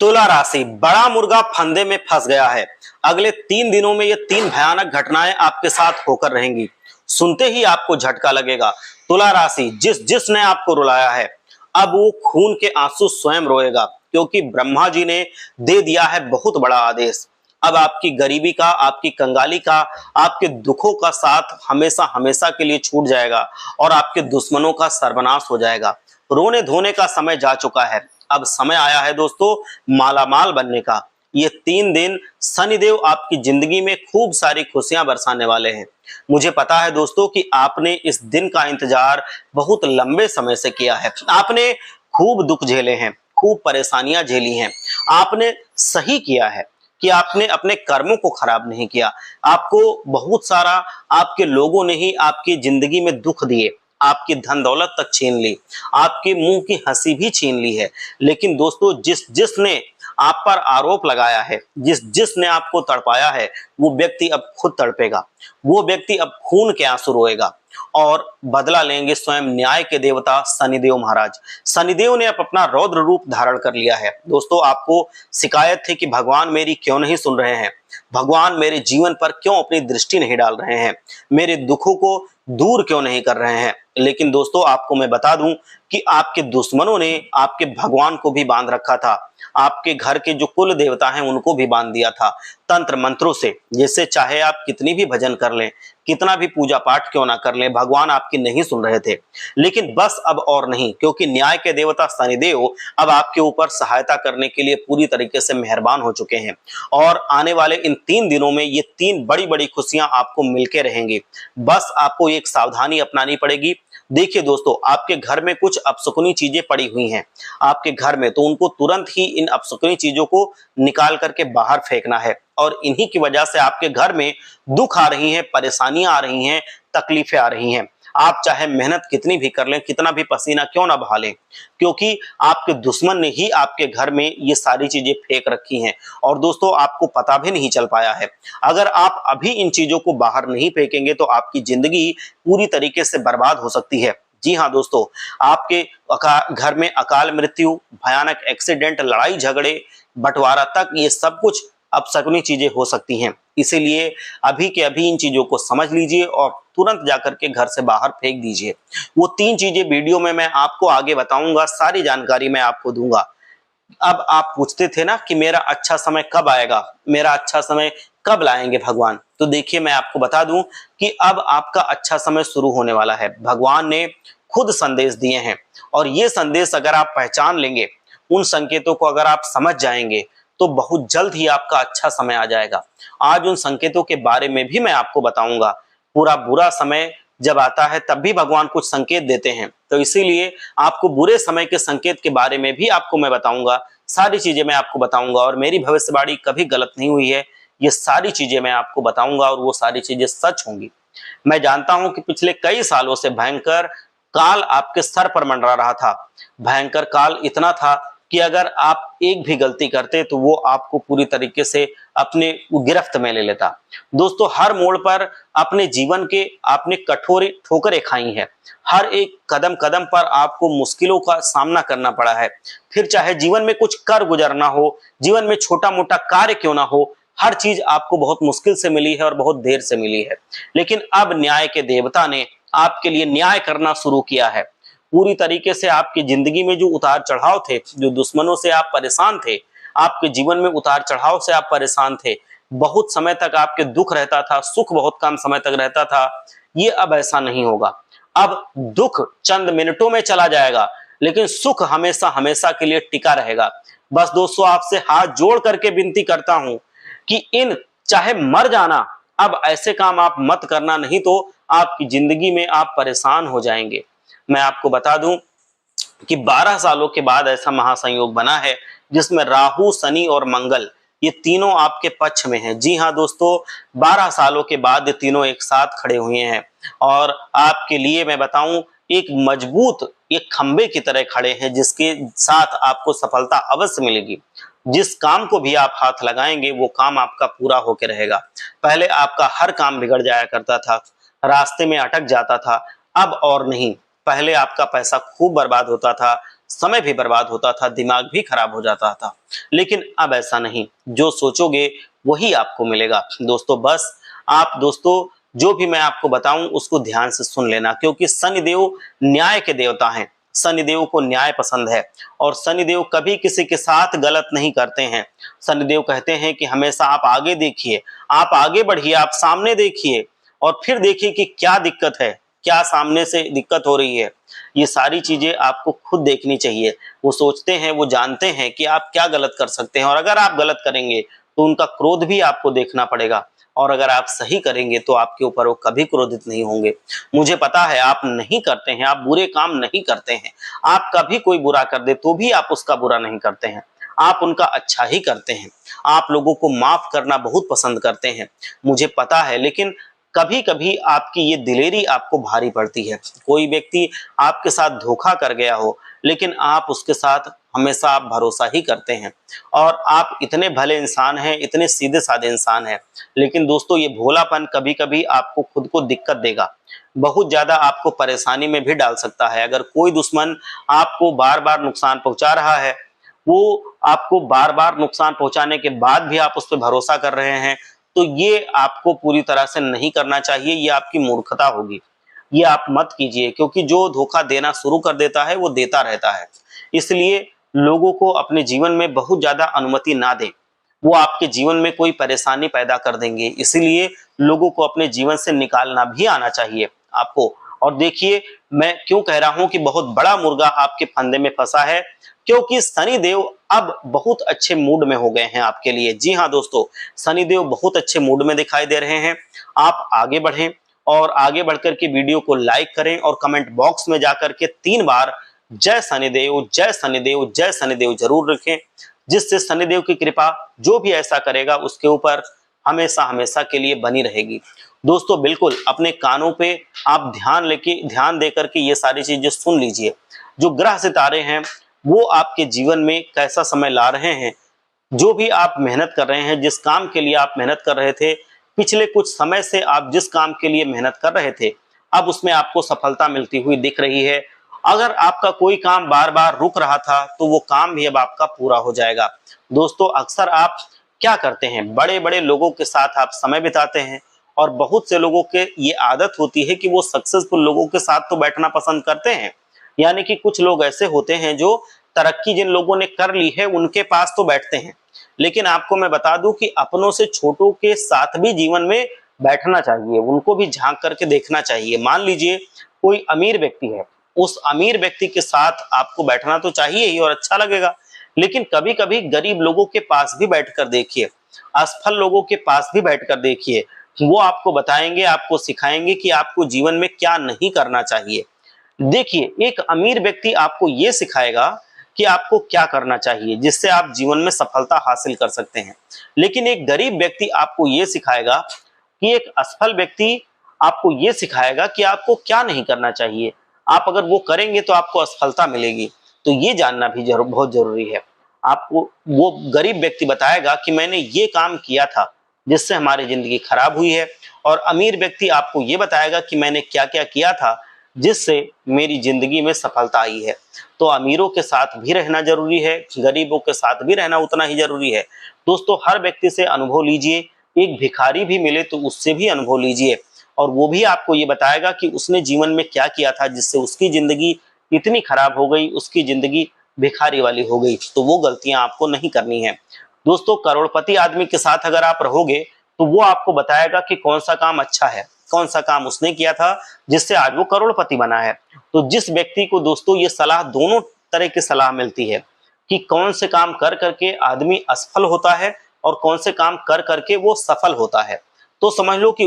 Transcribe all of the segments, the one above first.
तुला राशि, बड़ा मुर्गा फंदे में फंस गया है। अगले 3 दिनों में ये 3 भयानक घटनाएं आपके साथ होकर रहेंगी। सुनते ही आपको झटका लगेगा। तुला राशि, जिसने आपको रुलाया है, अब वो खून के आंसू स्वयं रोएगा, क्योंकि ब्रह्मा जी ने दे दिया है बहुत बड़ा आदेश। अब आपकी गरीबी का, आपकी कंगाली का, आपके दुखों का साथ हमेशा हमेशा के लिए छूट जाएगा और आपके दुश्मनों का सर्वनाश हो जाएगा। रोने धोने का समय जा चुका है। अब समय आया है दोस्तों मालामाल बनने का। ये 3 दिन शनिदेव आपकी जिंदगी में खूब सारी खुशियां बरसाने वाले हैं। मुझे पता है दोस्तों कि आपने इस दिन का इंतजार बहुत लंबे समय से किया है। आपने खूब दुख झेले हैं, खूब परेशानियां झेली हैं। आपने सही किया है कि आपने अपने कर्मों को खराब नहीं किया। आपको बहुत सारा आपके लोगों ने ही आपकी जिंदगी में दुख दिए, आपकी धन दौलत तक छीन ली, आपके मुंह की हंसी भी छीन ली है। लेकिन दोस्तों जिसने आप पर आरोप लगाया है, जिसने आपको तड़पाया है, वो व्यक्ति अब खुद तड़पेगा। वो व्यक्ति अब खून के आंसू रोएगा और बदला लेंगे स्वयं न्याय के देवता शनिदेव महाराज। शनिदेव ने अब अपना रौद्र रूप धारण कर लिया है। दोस्तों आपको शिकायत थी कि भगवान मेरी क्यों नहीं सुन रहे हैं, भगवान मेरे जीवन पर क्यों अपनी दृष्टि नहीं डाल रहे हैं, मेरे दुखों को दूर क्यों नहीं कर रहे हैं। लेकिन दोस्तों आपको मैं बता दूं कि आपके दुश्मनों ने आपके भगवान को भी बांध रखा था। आपके घर के जो कुल देवता हैं उनको भी बांध दिया था तंत्र मंत्रों से। जैसे चाहे आप कितनी भी भजन कर लें, कितना भी पूजा पाठ क्यों ना कर लें, भगवान आपकी नहीं सुन रहे थे। लेकिन बस अब और नहीं, क्योंकि न्याय के देवता शनिदेव अब आपके ऊपर सहायता करने के लिए पूरी तरीके से मेहरबान हो चुके हैं। और आने वाले इन 3 दिनों में ये 3 बड़ी खुशियां आपको मिलके रहेंगी। बस आपको एक सावधानी अपनानी पड़ेगी। देखिए दोस्तों, आपके घर में कुछ अपशकुनी चीजें पड़ी हुई हैं आपके घर में, तो उनको तुरंत ही इन अपशकुनी चीजों को निकाल करके बाहर फेंकना है। और इन्हीं की वजह से आपके घर में दुख आ रही हैं, परेशानियां आ रही हैं, तकलीफें आ रही हैं। आप चाहे मेहनत कितनी भी कर लें, कितना भी पसीना क्यों ना बहा लें, क्योंकि आपके दुश्मन ने ही आपके घर में ये सारी चीजें फेंक रखी हैं। और दोस्तों आपको पता भी नहीं चल पाया है। अगर आप अभी इन चीजों को बाहर नहीं फेंकेंगे तो आपकी जिंदगी पूरी तरीके से बर्बाद हो सकती है। जी हाँ दोस्तों, आपके घर में अकाल मृत्यु, भयानक एक्सीडेंट, लड़ाई झगड़े, बंटवारा तक, ये सब कुछ अपशकुनी चीजें हो सकती हैं। इसीलिए अभी के अभी इन चीजों को समझ लीजिए और तुरंत जाकर के घर से बाहर फेंक दीजिए। वो 3 चीजें वीडियो में मैं आपको आगे बताऊंगा, सारी जानकारी मैं आपको दूंगा। अब आप पूछते थे ना कि मेरा अच्छा समय कब आएगा, मेरा अच्छा समय कब लाएंगे भगवान, तो देखिए मैं आपको बता दूं कि अब आपका अच्छा समय शुरू होने वाला है। भगवान ने खुद संदेश दिए हैं और ये संदेश अगर आप पहचान लेंगे, उन संकेतों को अगर आप समझ जाएंगे, तो बहुत जल्द ही आपका अच्छा समय आ जाएगा। आज उन संकेतों के बारे में भी मैं आपको बताऊंगा। पूरा बुरा समय जब आता है तब भी भगवान कुछ संकेत देते हैं, तो इसीलिए आपको बुरे समय के संकेत के बारे में भी आपको मैं बताऊंगा। सारी चीजें मैं आपको बताऊंगा और मेरी भविष्यवाणी कभी गलत नहीं हुई है। ये सारी चीजें मैं आपको बताऊंगा और वो सारी चीजें सच होंगी। मैं जानता हूं कि पिछले कई सालों से भयंकर काल आपके सर पर मंडरा रहा था। भयंकर काल इतना था कि अगर आप एक भी गलती करते तो वो आपको पूरी तरीके से अपने गिरफ्त में ले लेता। दोस्तों हर मोड़ पर अपने जीवन के आपने कठोर ठोकरें खाई हैं। हर एक कदम कदम पर आपको मुश्किलों का सामना करना पड़ा है। फिर चाहे जीवन में कुछ कर गुजरना हो, जीवन में छोटा मोटा कार्य क्यों ना हो, हर चीज आपको बहुत मुश्किल से मिली है और बहुत देर से मिली है। लेकिन अब न्याय के देवता ने आपके लिए न्याय करना शुरू किया है। पूरी तरीके से आपकी जिंदगी में जो उतार चढ़ाव थे, जो दुश्मनों से आप परेशान थे, आपके जीवन में उतार चढ़ाव से आप परेशान थे, बहुत समय तक आपके दुख रहता था, सुख बहुत कम समय तक रहता था, ये अब ऐसा नहीं होगा। अब दुख चंद मिनटों में चला जाएगा, लेकिन सुख हमेशा हमेशा के लिए टिका रहेगा। बस दोस्तों आपसे हाथ जोड़ करके विनती करता हूं कि इन चाहे मर जाना, अब ऐसे काम आप मत करना, नहीं तो आपकी जिंदगी में आप परेशान हो जाएंगे। मैं आपको बता दूं कि 12 सालों के बाद ऐसा महासंयोग बना है जिसमें राहु, शनि और मंगल ये तीनों आपके पक्ष में हैं। जी हाँ दोस्तों, 12 सालों के बाद ये तीनों एक साथ खड़े हुए हैं और आपके लिए मैं बताऊं एक मजबूत एक खंबे की तरह खड़े हैं, जिसके साथ आपको सफलता अवश्य मिलेगी। जिस काम को भी आप हाथ लगाएंगे वो काम आपका पूरा होकर रहेगा। पहले आपका हर काम बिगड़ जाया करता था, रास्ते में अटक जाता था, अब और नहीं। पहले आपका पैसा खूब बर्बाद होता था, समय भी बर्बाद होता था, दिमाग भी खराब हो जाता था। लेकिन अब ऐसा नहीं, जो सोचोगे वही आपको मिलेगा। दोस्तों बस आप दोस्तों जो भी मैं आपको बताऊं उसको ध्यान से सुन लेना, क्योंकि शनिदेव न्याय के देवता हैं। शनिदेव को न्याय पसंद है और शनिदेव कभी किसी के साथ गलत नहीं करते हैं। शनिदेव कहते हैं कि हमेशा आप आगे देखिए, आप आगे बढ़िए, आप सामने देखिए और फिर देखिए कि क्या दिक्कत है, क्या सामने से दिक्कत हो रही है। ये सारी चीजें आपको खुद देखनी चाहिए। वो सोचते हैं, वो जानते हैं कि आप क्या गलत कर सकते हैं और अगर आप गलत करेंगे तो उनका क्रोध भी आपको देखना पड़ेगा और अगर आप सही करेंगे तो आपके ऊपर वो कभी क्रोधित नहीं होंगे। मुझे पता है आप नहीं करते हैं, आप बुरे काम नहीं करते हैं, आप कभी कोई बुरा कर दे तो भी आप उसका बुरा नहीं करते हैं, आप उनका अच्छा ही करते हैं। आप लोगों को माफ करना बहुत पसंद करते हैं, मुझे पता है, लेकिन कभी कभी आपकी ये दिलेरी आपको भारी पड़ती है। कोई व्यक्ति आपके साथ धोखा कर गया हो लेकिन आप उसके साथ हमेशा आप भरोसा ही करते हैं और आप इतने भले इंसान हैं, इतने सीधे साधे इंसान हैं। लेकिन दोस्तों ये भोलापन कभी कभी आपको खुद को दिक्कत देगा, बहुत ज्यादा आपको परेशानी में भी डाल सकता है। अगर कोई दुश्मन आपको बार बार नुकसान पहुंचा रहा है, वो आपको बार बार नुकसान पहुंचाने के बाद भी आप उस पर भरोसा कर रहे हैं, तो ये आपको पूरी तरह से नहीं करना चाहिए, ये आपकी मूर्खता होगी। ये आप मत कीजिए, क्योंकि जो धोखा देना शुरू कर देता है वो देता रहता है। इसलिए लोगों को अपने जीवन में बहुत ज्यादा अनुमति ना दें, वो आपके जीवन में कोई परेशानी पैदा कर देंगे। इसीलिए लोगों को अपने जीवन से निकालना भी आना चाहिए आपको। और देखिए मैं क्यों कह रहा हूं कि बहुत बड़ा मुर्गा आपके फंदे में फंसा है, क्योंकि शनिदेव अब बहुत अच्छे मूड में हो गए हैं आपके लिए। जी हाँ दोस्तों, शनिदेव बहुत अच्छे मूड में दिखाई दे रहे हैं। आप आगे बढ़ें और आगे बढ़कर के वीडियो को लाइक करें और कमेंट बॉक्स में जाकर के 3 बार जय शनिदेव, जय शनिदेव, जय शनिदेव जरूर लिखें, जिससे शनिदेव की कृपा जो भी ऐसा करेगा उसके ऊपर हमेशा हमेशा के लिए बनी रहेगी। दोस्तों बिल्कुल अपने कानों पे आप ध्यान दे करके ये सारी चीजें सुन लीजिए। जो ग्रह सितारे हैं वो आपके जीवन में कैसा समय ला रहे हैं, जो भी आप मेहनत कर रहे हैं, जिस काम के लिए आप मेहनत कर रहे थे, पिछले कुछ समय से आप जिस काम के लिए मेहनत कर रहे थे, अब उसमें आपको सफलता मिलती हुई दिख रही है। अगर आपका कोई काम बार बार रुक रहा था तो वो काम भी अब आपका पूरा हो जाएगा। दोस्तों अक्सर आप क्या करते हैं, बड़े बड़े लोगों के साथ आप समय बिताते हैं और बहुत से लोगों के ये आदत होती है कि वो सक्सेसफुल लोगों के साथ तो बैठना पसंद करते हैं। यानी कि कुछ लोग ऐसे होते हैं जो तरक्की जिन लोगों ने कर ली है उनके पास तो बैठते हैं, लेकिन आपको मैं बता दूं कि अपनों से छोटों के साथ भी जीवन में बैठना चाहिए, उनको भी झांक करके देखना चाहिए। मान लीजिए कोई अमीर व्यक्ति है, उस अमीर व्यक्ति के साथ आपको बैठना तो चाहिए ही और अच्छा लगेगा, लेकिन कभी कभी गरीब लोगों के पास भी बैठकर देखिए, असफल लोगों के पास भी बैठकर देखिए। वो आपको बताएंगे, आपको सिखाएंगे कि आपको जीवन में क्या नहीं करना चाहिए। देखिए एक अमीर व्यक्ति आपको ये सिखाएगा कि आपको क्या करना चाहिए जिससे आप जीवन में सफलता हासिल कर सकते हैं, लेकिन एक गरीब व्यक्ति आपको ये सिखाएगा कि एक असफल व्यक्ति आपको ये सिखाएगा कि आपको क्या नहीं करना चाहिए। आप अगर वो करेंगे तो आपको असफलता मिलेगी, तो ये जानना भी बहुत जरूरी है। आपको वो गरीब व्यक्ति बताएगा कि मैंने ये काम किया था जिससे हमारी जिंदगी खराब हुई है, और अमीर व्यक्ति आपको ये बताएगा कि मैंने क्या क्या किया था जिससे मेरी जिंदगी में सफलता आई है। तो अमीरों के साथ भी रहना जरूरी है, गरीबों के साथ भी रहना उतना ही जरूरी है। दोस्तों हर व्यक्ति से अनुभव लीजिए, एक भिखारी भी मिले तो उससे भी अनुभव लीजिए, और वो भी आपको ये बताएगा कि उसने जीवन में क्या किया था जिससे उसकी जिंदगी इतनी खराब हो गई, उसकी जिंदगी भिखारी वाली हो गई। तो वो गलतियां आपको नहीं करनी है। दोस्तों करोड़पति आदमी के साथ अगर आप रहोगे तो वो आपको बताएगा कि कौन सा काम अच्छा है, कौन सा काम उसने किया था जिससे आज वो करोड़पति बना है। तो जिस व्यक्ति को दोस्तों ये सलाह, दोनों तरह की सलाह मिलती है कि कौन से काम कर करके आदमी असफल होता है और कौन से काम कर करके वो सफल होता है, तो समझ लो कि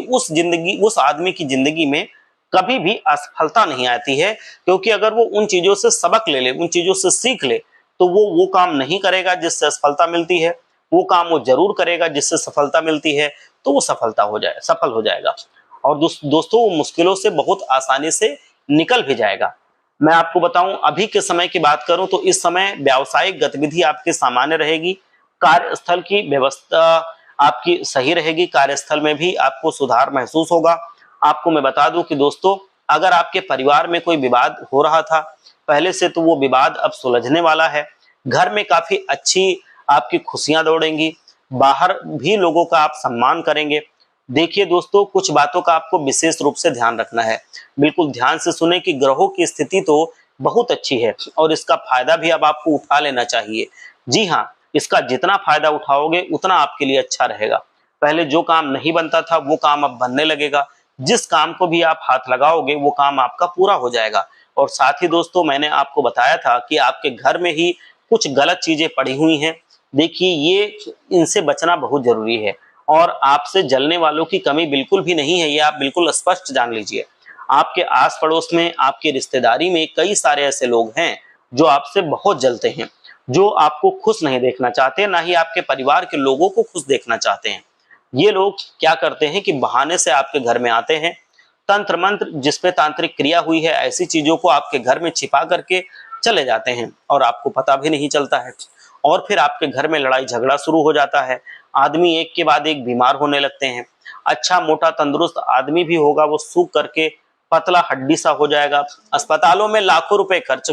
उस आदमी की जिंदगी में कभी भी असफलता नहीं आती है। क्योंकि अगर वो उन चीजों से सबक ले ले, उन चीजों से सीख ले, तो वो काम नहीं करेगा जिससे असफलता मिलती है, वो काम वो जरूर करेगा जिससे सफलता मिलती है, तो वो सफल हो जाएगा। और दोस्तों वो मुश्किलों से बहुत आसानी से निकल भी जाएगा। मैं आपको बताऊं अभी के समय की बात करूं तो इस समय व्यावसायिक गतिविधि आपकी सामान्य रहेगी, कार्यस्थल की व्यवस्था आपकी सही रहेगी, कार्यस्थल में भी आपको सुधार महसूस होगा। आपको मैं बता दूं कि दोस्तों अगर आपके परिवार में कोई विवाद हो रहा था पहले से, तो वो विवाद अब सुलझने वाला है। घर में काफी अच्छी आपकी खुशियां दौड़ेंगी, बाहर भी लोगों का आप सम्मान करेंगे। देखिए दोस्तों, कुछ बातों का आपको विशेष रूप से ध्यान रखना है। बिल्कुल ध्यान से सुने कि ग्रहों की स्थिति तो बहुत अच्छी है और इसका फायदा भी अब आपको उठा लेना चाहिए। जी हाँ, इसका जितना फायदा उठाओगे उतना आपके लिए अच्छा रहेगा। पहले जो काम नहीं बनता था वो काम अब बनने लगेगा। जिस काम को भी आप हाथ लगाओगे वो काम आपका पूरा हो जाएगा। और साथ ही दोस्तों, मैंने आपको बताया था कि आपके घर में ही कुछ गलत चीजें पड़ी हुई हैं। देखिए, ये इनसे बचना बहुत जरूरी है और आपसे जलने वालों की कमी बिल्कुल भी नहीं है, ये आप बिल्कुल स्पष्ट जान लीजिए। आपके आस पड़ोस में, आपकी रिश्तेदारी में कई सारे ऐसे लोग हैं जो आपसे बहुत जलते हैं, जो आपको खुश नहीं देखना चाहते, ना ही आपके परिवार के लोगों को खुश देखना चाहते हैं। ये लोग क्या करते हैं कि बहाने से आपके घर में आते हैं, तंत्र मंत्र जिसपे तांत्रिक क्रिया हुई है ऐसी चीजों को आपके घर में छिपा करके चले जाते हैं और आपको पता भी नहीं चलता है। और फिर आपके घर में लड़ाई झगड़ा शुरू हो जाता है। आदमी एक के बाद एक बीमार होने लगते हैं। अच्छा मोटा तंदुरुस्त आदमी भी होगा, वो सूख करके पतला हड्डी सा हो जाएगा। अस्पतालों में लाखों रुपए खर्च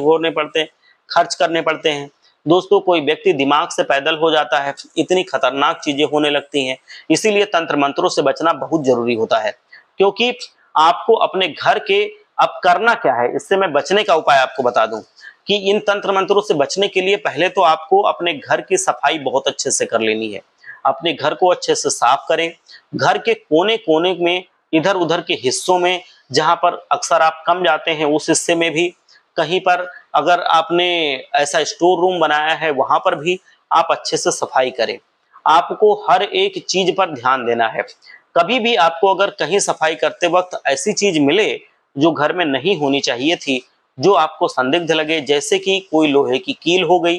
करने पड़ते हैं। दोस्तों, कोई व्यक्ति दिमाग से पैदल हो जाता है, इतनी खतरनाक चीजें होने लगती हैं। इसीलिए तंत्र मंत्रों से बचना बहुत जरूरी होता है, क्योंकि आपको अपने घर के अब करना क्या है, इससे मैं बचने का उपाय आपको बता दूं कि इन तंत्र मंत्रों से बचने के लिए पहले तो आपको अपने घर की सफाई बहुत अच्छे से कर लेनी है। अपने घर को अच्छे से साफ करें। घर के कोने कोने में, इधर उधर के हिस्सों में जहां पर अक्सर आप कम जाते हैं उस हिस्से में भी, कहीं पर अगर आपने ऐसा स्टोर रूम बनाया है वहां पर भी आप अच्छे से सफाई करें। आपको हर एक चीज पर ध्यान देना है। कभी भी आपको अगर कहीं सफाई करते वक्त ऐसी चीज मिले जो घर में नहीं होनी चाहिए थी, जो आपको संदिग्ध लगे, जैसे कि कोई लोहे की कील हो गई,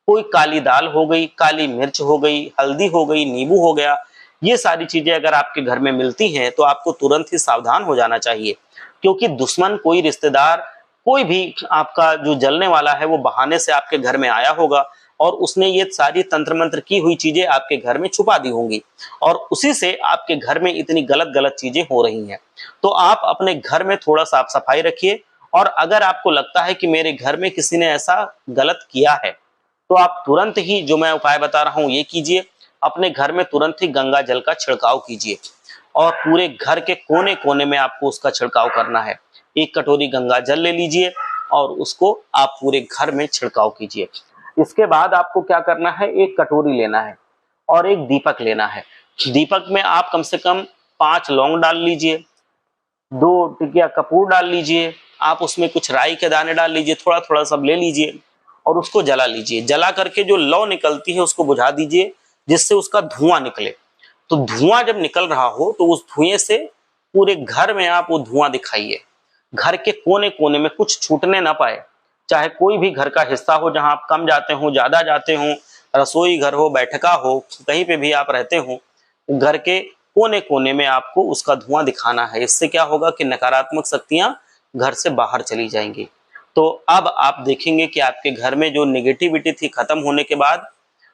कोई काली दाल हो गई, काली मिर्च हो गई, हल्दी हो गई, नींबू हो गया, ये सारी चीजें अगर आपके घर में मिलती हैं तो आपको तुरंत ही सावधान हो जाना चाहिए। क्योंकि दुश्मन, कोई रिश्तेदार, कोई भी आपका जो जलने वाला है वो बहाने से आपके घर में आया होगा और उसने ये सारी तंत्र मंत्र की हुई चीजें आपके घर में छुपा दी होंगी और उसी से आपके घर में इतनी गलत गलत चीजें हो रही हैं। तो आप अपने घर में थोड़ा साफ सफाई रखिए और अगर आपको लगता है कि मेरे घर में किसी ने ऐसा गलत किया है तो आप तुरंत ही जो मैं उपाय बता रहा हूं ये कीजिए। अपने घर में तुरंत ही गंगा जल का छिड़काव कीजिए और पूरे घर के कोने कोने में आपको उसका छिड़काव करना है। एक कटोरी गंगा जल ले लीजिए और उसको आप पूरे घर में छिड़काव कीजिए। इसके बाद आपको क्या करना है, एक कटोरी लेना है और एक दीपक लेना है। दीपक में आप कम से कम 5 लौंग डाल लीजिए, 2 टिकिया कपूर डाल लीजिए, आप उसमें कुछ राई के दाने डाल लीजिए, थोड़ा थोड़ा सब ले लीजिए और उसको जला लीजिए। जला करके जो लौ निकलती है उसको बुझा दीजिए जिससे उसका धुआं निकले। तो धुआं जब निकल रहा हो तो उस धुएं से पूरे घर में आप वो धुआं दिखाइए। घर के कोने कोने में कुछ छूटने ना पाए, चाहे कोई भी घर का हिस्सा हो जहां आप कम जाते हो, ज्यादा जाते हो, रसोई घर हो, बैठका हो, कहीं पे भी आप रहते हो, घर के कोने कोने में आपको उसका धुआं दिखाना है। इससे क्या होगा कि नकारात्मक शक्तियां घर से बाहर चली जाएंगी। तो अब आप देखेंगे कि आपके घर में जो निगेटिविटी थी खत्म होने के बाद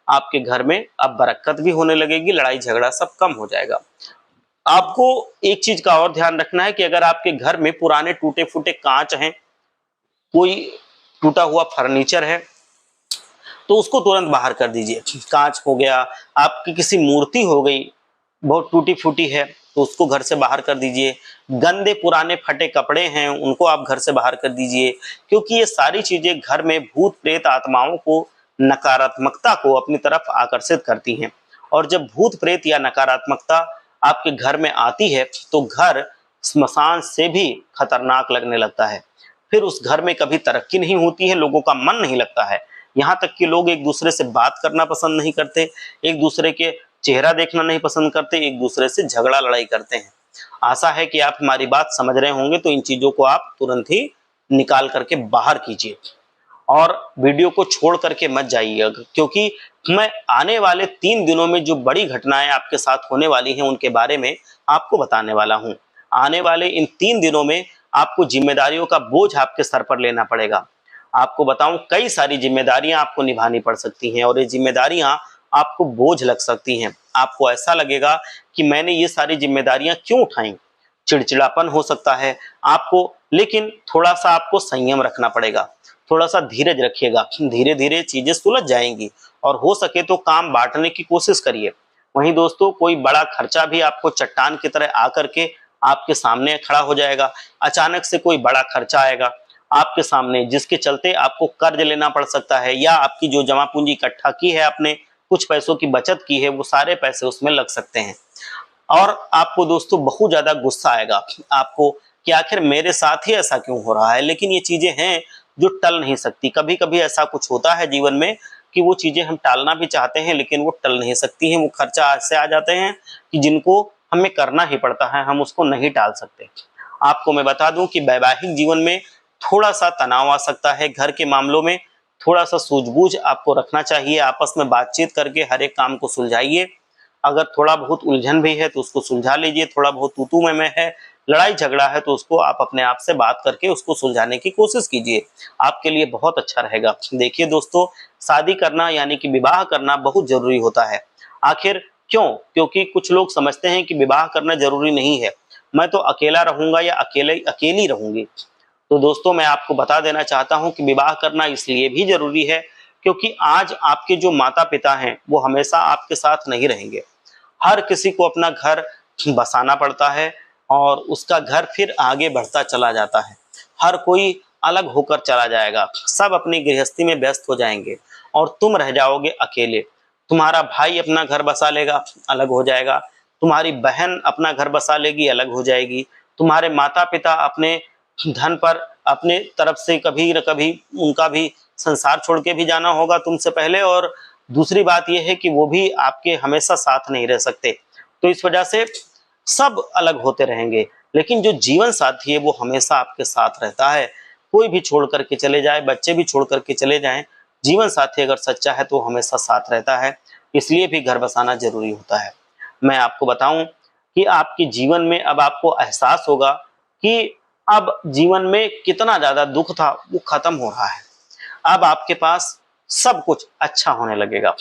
आपके घर में अब बरकत भी होने लगेगी, लड़ाई झगड़ा सब कम हो जाएगा। आपको एक चीज का और ध्यान रखना है कि अगर आपके घर में पुराने टूटे फूटे कांच हैं, कोई टूटा हुआ फर्नीचर है, तो उसको तुरंत बाहर कर दीजिए। कांच हो गया, आपकी किसी मूर्ति हो गई बहुत टूटी फूटी है तो उसको घर से बाहर कर दीजिए। गंदे पुराने फटे कपड़े हैं उनको आप घर से बाहर कर दीजिए, क्योंकि ये सारी चीजें घर में भूत प्रेत आत्माओं को, नकारात्मकता को अपनी तरफ आकर्षित करती हैं। और जब भूत प्रेत या नकारात्मकता आपके घर में आती है तो घर स्मशान से भी खतरनाक लगने लगता है। फिर उस घर में कभी तरक्की नहीं होती है, लोगों का मन नहीं लगता है। यहाँ तक कि लोग एक दूसरे से बात करना पसंद नहीं करते, एक दूसरे के चेहरा देखना नहीं पसंद करते, एक दूसरे से झगड़ा लड़ाई करते हैं। आशा है कि आप हमारी बात समझ रहे होंगे, तो इन चीजों को आप तुरंत ही निकाल करके बाहर कीजिए और वीडियो को छोड़ करके मत जाइएगा, क्योंकि मैं आने वाले 3 दिनों में जो बड़ी घटनाएं आपके साथ होने वाली हैं उनके बारे में आपको बताने वाला हूं। आने वाले इन 3 दिनों में आपको जिम्मेदारियों का बोझ आपके सर पर लेना पड़ेगा। आपको बताऊं, कई सारी जिम्मेदारियां आपको निभानी पड़ सकती हैं और ये जिम्मेदारियां आपको बोझ लग सकती हैं। आपको ऐसा लगेगा कि मैंने ये सारी जिम्मेदारियां क्यों उठाई, चिड़चिड़ापन हो सकता है आपको, लेकिन थोड़ा सा आपको संयम रखना पड़ेगा, थोड़ा सा धीरज रखिएगा, धीरे धीरे चीजें सुलझ जाएंगी और हो सके तो काम बांटने की कोशिश करिए। वहीं दोस्तों कोई बड़ा खर्चा भी आपको चट्टान की तरह आकर के आपके सामने खड़ा हो जाएगा। अचानक से कोई बड़ा खर्चा आएगा आपके सामने, जिसके चलते आपको कर्ज लेना पड़ सकता है, या आपकी जो जमा पूंजी इकट्ठा की है, आपने कुछ पैसों की बचत की है, वो सारे पैसे उसमें लग सकते हैं। और आपको दोस्तों बहुत ज्यादा गुस्सा आएगा आपको कि आखिर मेरे साथ ही ऐसा क्यों हो रहा है। लेकिन ये चीजें हैं जो टल नहीं सकती। कभी कभी ऐसा कुछ होता है जीवन में कि वो चीजें हम टालना भी चाहते हैं लेकिन वो टल नहीं सकती हैं। वो खर्चा ऐसे आ जाते हैं कि जिनको हमें करना ही पड़ता है, हम उसको नहीं टाल सकते। आपको मैं बता दूं कि वैवाहिक जीवन में थोड़ा सा तनाव आ सकता है। घर के मामलों में थोड़ा सा सूझबूझ आपको रखना चाहिए। आपस में बातचीत करके हर एक काम को सुलझाइए। अगर थोड़ा बहुत उलझन भी है तो उसको सुलझा लीजिए। थोड़ा बहुत तू में है, लड़ाई झगड़ा है, तो उसको आप अपने आप से बात करके उसको सुलझाने की कोशिश कीजिए। आपके लिए बहुत अच्छा रहेगा। देखिए दोस्तों, शादी करना यानी कि विवाह करना बहुत जरूरी होता है। आखिर क्यों? क्योंकि कुछ लोग समझते हैं कि विवाह करना जरूरी नहीं है, मैं तो अकेला रहूंगा या अकेली रहूंगी। तो दोस्तों मैं आपको बता देना चाहता हूं कि विवाह करना इसलिए भी जरूरी है क्योंकि आज आपके जो माता पिता हैं वो हमेशा आपके साथ नहीं रहेंगे। हर किसी को अपना घर बसाना पड़ता है और उसका घर फिर आगे बढ़ता चला जाता है। हर कोई अलग होकर चला जाएगा, सब अपनी गृहस्थी में व्यस्त हो जाएंगे और तुम रह जाओगे अकेले। तुम्हारा भाई अपना घर बसा लेगा, अलग हो जाएगा। तुम्हारी बहन अपना घर बसा लेगी, अलग हो जाएगी। तुम्हारे माता पिता अपने धन पर अपने तरफ से कभी न कभी उनका भी संसार छोड़ के भी जाना होगा तुमसे पहले। और दूसरी बात यह है कि वो भी आपके हमेशा साथ नहीं रह सकते। तो इस वजह से सब अलग होते रहेंगे, लेकिन जो जीवन साथी है वो हमेशा आपके साथ रहता है। कोई भी छोड़ करके चले जाए, बच्चे भी छोड़ करके चले जाएं, जीवन साथी अगर सच्चा है तो हमेशा साथ रहता है। इसलिए भी घर बसाना जरूरी होता है। मैं आपको बताऊं कि आपके जीवन में अब आपको एहसास होगा कि अब जीवन में कितना ज्यादा दुख था वो खत्म हो रहा है। अब आपके पास सब कुछ अच्छा होने लगेगा।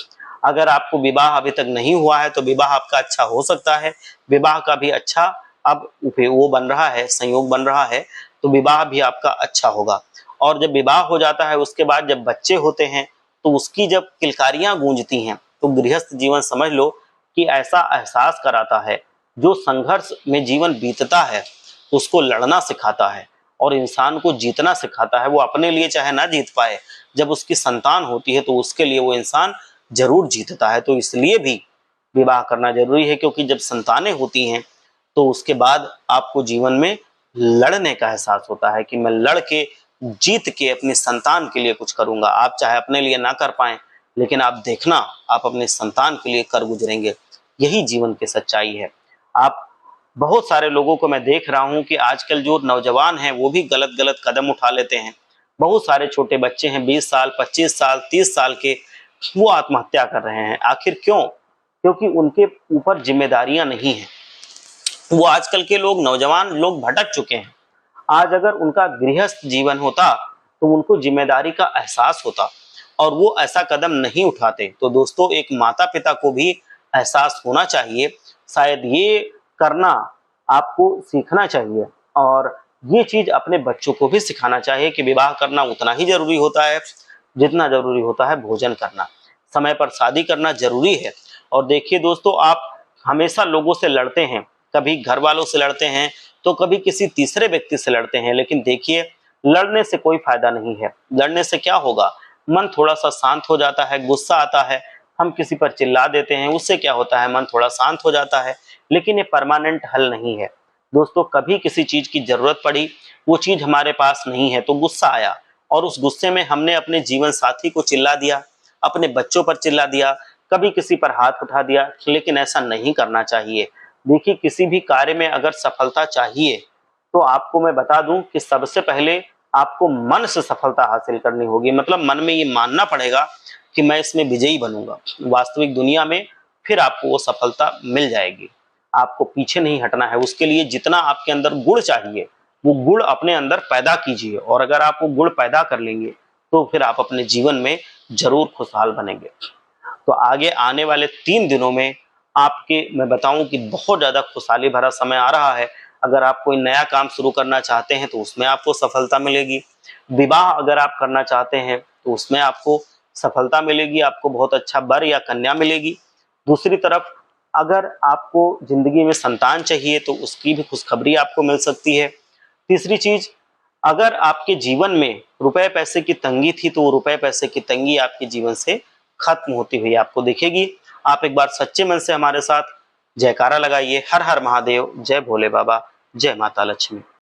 अगर आपको विवाह अभी तक नहीं हुआ है तो विवाह आपका अच्छा हो सकता है। विवाह का भी अच्छा अब वो बन रहा है, संयोग बन रहा है, तो विवाह भी आपका अच्छा होगा। और जब विवाह हो जाता है उसके बाद जब बच्चे होते हैं तो उसकी जब किलकारियां गूंजती हैं तो गृहस्थ जीवन समझ लो कि ऐसा एहसास कराता है। जो संघर्ष में जीवन बीतता है उसको लड़ना सिखाता है और इंसान को जीतना सिखाता है। वो अपने लिए चाहे ना जीत पाए, जब उसकी संतान होती है तो उसके लिए वो इंसान जरूर जीतता है। तो इसलिए भी विवाह करना जरूरी है, क्योंकि जब संतानें होती हैं तो उसके बाद आपको जीवन में लड़ने का एहसास होता है कि मैं लड़ के जीत के अपनी संतान के लिए कुछ करूंगा। आप चाहे अपने लिए ना कर पाए, लेकिन आप देखना आप अपने संतान के लिए कर गुजरेंगे। यही जीवन की सच्चाई है। आप बहुत सारे लोगों को मैं देख रहा हूं कि आजकल जो नौजवान हैं वो भी गलत गलत कदम उठा लेते हैं। बहुत सारे छोटे बच्चे हैं 20 साल 25 साल 30 साल के, वो आत्महत्या कर रहे हैं। आखिर क्यों? क्योंकि उनके ऊपर जिम्मेदारियां नहीं है। वो आजकल के लोग नौजवान लोग भटक चुके हैं। आज अगर उनका गृहस्थ जीवन होता तो उनको जिम्मेदारी का एहसास होता और वो ऐसा कदम नहीं उठाते। तो दोस्तों एक माता पिता को भी एहसास होना चाहिए, शायद ये करना आपको सीखना चाहिए और ये चीज अपने बच्चों को भी सिखाना चाहिए कि विवाह करना उतना ही जरूरी होता है जितना जरूरी होता है भोजन करना। समय पर शादी करना जरूरी है। और देखिए दोस्तों, आप हमेशा लोगों से लड़ते हैं, कभी घर वालों से लड़ते हैं तो कभी किसी तीसरे व्यक्ति से लड़ते हैं। लेकिन देखिए लड़ने से कोई फायदा नहीं है। लड़ने से क्या होगा? मन थोड़ा सा शांत हो जाता है, गुस्सा आता है, हम किसी पर चिल्ला देते हैं, उससे क्या होता है? मन थोड़ा शांत हो जाता है। लेकिन ये परमानेंट हल नहीं है दोस्तों। कभी किसी चीज की जरूरत पड़ी, वो चीज हमारे पास नहीं है तो गुस्सा आया और उस गुस्से में हमने अपने जीवन साथी को चिल्ला दिया, अपने बच्चों पर चिल्ला दिया, कभी किसी पर हाथ उठा दिया। लेकिन ऐसा नहीं करना चाहिए। देखिए किसी भी कार्य में अगर सफलता चाहिए तो आपको मैं बता दूं कि सबसे पहले आपको मन से सफलता हासिल करनी होगी। मतलब मन में ये मानना पड़ेगा कि मैं इसमें विजयी बनूंगा। वास्तविक दुनिया में फिर आपको वो सफलता मिल जाएगी। आपको पीछे नहीं हटना है। उसके लिए जितना आपके अंदर गुण चाहिए वो गुण अपने अंदर पैदा कीजिए और अगर आप वो गुण पैदा कर लेंगे तो फिर आप अपने जीवन में जरूर खुशहाल बनेंगे। तो आगे आने वाले 3 दिनों में आपके मैं बताऊं कि बहुत ज्यादा खुशहाली भरा समय आ रहा है। अगर आप कोई नया काम शुरू करना चाहते हैं तो उसमें आपको सफलता मिलेगी। विवाह अगर आप करना चाहते हैं तो उसमें आपको सफलता मिलेगी, आपको बहुत अच्छा वर या कन्या मिलेगी। दूसरी तरफ अगर आपको जिंदगी में संतान चाहिए तो उसकी भी खुशखबरी आपको मिल सकती है। तीसरी चीज, अगर आपके जीवन में रुपए पैसे की तंगी थी तो वो रुपए पैसे की तंगी आपके जीवन से खत्म होती हुई आपको दिखेगी। आप एक बार सच्चे मन से हमारे साथ जयकारा लगाइए। हर हर महादेव, जय भोले बाबा, जय माता लक्ष्मी।